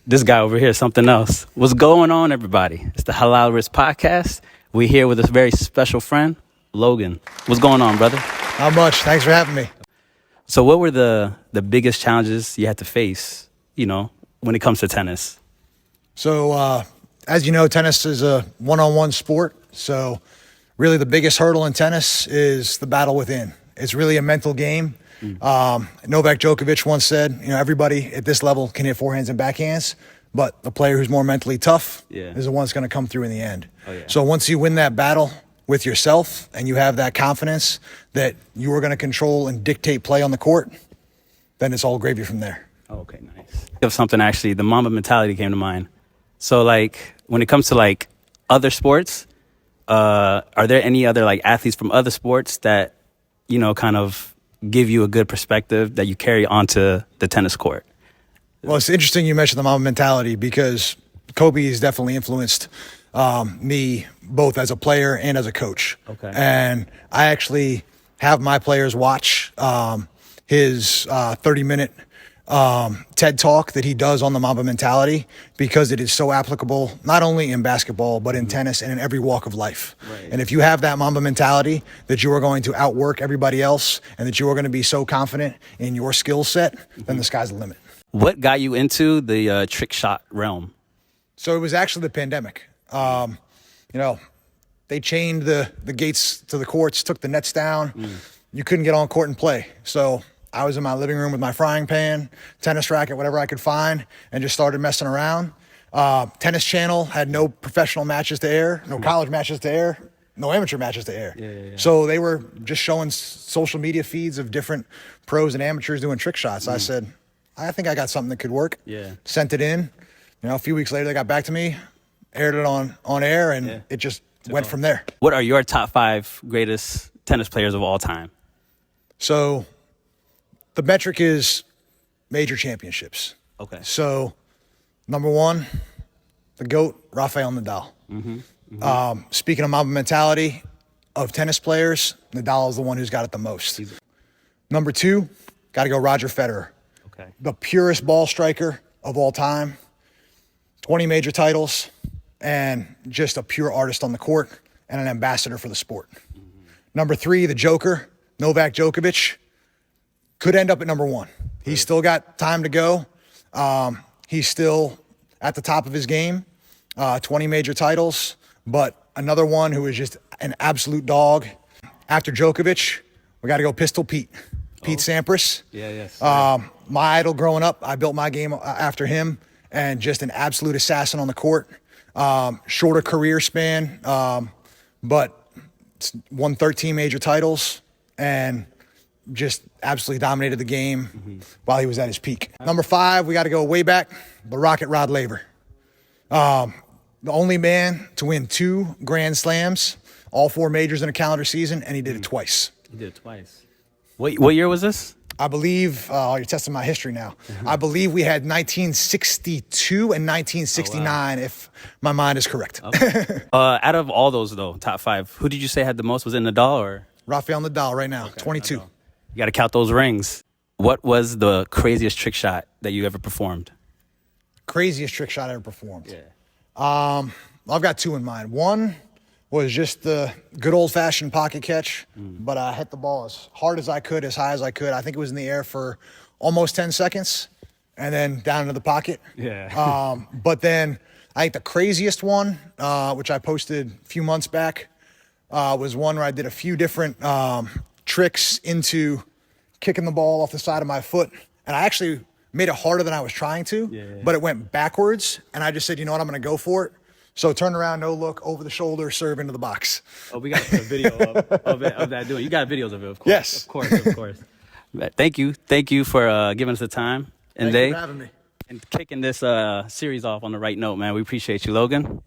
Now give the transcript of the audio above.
This guy over here is something else. What's going on, everybody? It's the Halal Wrist podcast. We're here with a very special friend, Logan. What's going on, brother? Not much. Thanks for having me. So what were the biggest challenges you had to face, when it comes to tennis? So, as you know, tennis is a one-on-one sport. So really the biggest hurdle in tennis is the battle within. It's really a mental game. Novak Djokovic once said, everybody at this level can hit forehands and backhands, but the player who's more mentally tough is the one that's going to come through in the end. Oh, yeah. So once you win that battle with yourself and you have that confidence that you are going to control and dictate play on the court, then it's all gravy from there. Oh, okay, nice. Of something actually, the Mamba mentality came to mind. So when it comes to other sports, are there any other athletes from other sports that, kind of give you a good perspective that you carry onto the tennis court? Well, it's interesting you mentioned the Mamba mentality because Kobe has definitely influenced me both as a player and as a coach. Okay. And I actually have my players watch his 30-minute TED Talk that he does on the Mamba mentality because it is so applicable not only in basketball but in tennis and in every walk of life. Right. And if you have that Mamba mentality that you are going to outwork everybody else and that you are going to be so confident in your skill set, then the sky's the limit. What got you into the trick shot realm? So it was actually the pandemic. They chained the gates to the courts, took the nets down. You couldn't get on court and play. So I was in my living room with my frying pan, tennis racket, whatever I could find, and just started messing around. Tennis Channel had no professional matches to air, no college matches to air, no amateur matches to air. Yeah. So they were just showing social media feeds of different pros and amateurs doing trick shots. I said, I think I got something that could work. Yeah. Sent it in. A few weeks later, they got back to me, aired it on air, and it just went from there. What are your top 5 greatest tennis players of all time? So the metric is major championships. Okay. So, number 1, the GOAT, Rafael Nadal. Speaking of Mamba mentality of tennis players, Nadal is the one who's got it the most. Number 2, got to go Roger Federer. Okay. The purest ball striker of all time. 20 major titles, and just a pure artist on the court and an ambassador for the sport. Number 3, the Joker, Novak Djokovic. Could end up at number 1. He's still got time to go. He's still at the top of his game. 20 major titles, but another one who is just an absolute dog. After Djokovic, we got to go Pistol Pete. Pete Sampras. Yes. My idol growing up, I built my game after him, and just an absolute assassin on the court. Shorter career span, but won 13 major titles and just absolutely dominated the game while he was at his peak. Number 5, we got to go way back, the Rocket Rod Laver. The only man to win 2 Grand Slams, all 4 majors in a calendar season, and he did it twice. What year was this? I believe, you're testing my history now. I believe we had 1962 and 1969, if my mind is correct. Okay. Out of all those, though, top 5, who did you say had the most? Was it Nadal or? Rafael Nadal right now, 22. Nadal. You got to count those rings. What was the craziest trick shot that you ever performed? Craziest trick shot I ever performed? Yeah. I've got 2 in mind. One was just the good old-fashioned pocket catch, but I hit the ball as hard as I could, as high as I could. I think it was in the air for almost 10 seconds, and then down into the pocket. Yeah. But then I think the craziest one, which I posted a few months back, was one where I did a few different tricks into kicking the ball off the side of my foot. And I actually made it harder than I was trying to, but it went backwards. And I just said, you know what, I'm going to go for it. So turn around, no look, over the shoulder, serve into the box. Oh, we got a video of that doing. You got videos of it, of course. Yes. Of course. Thank you for giving us the time and Thank you for having me. And kicking this series off on the right note, man. We appreciate you, Logan.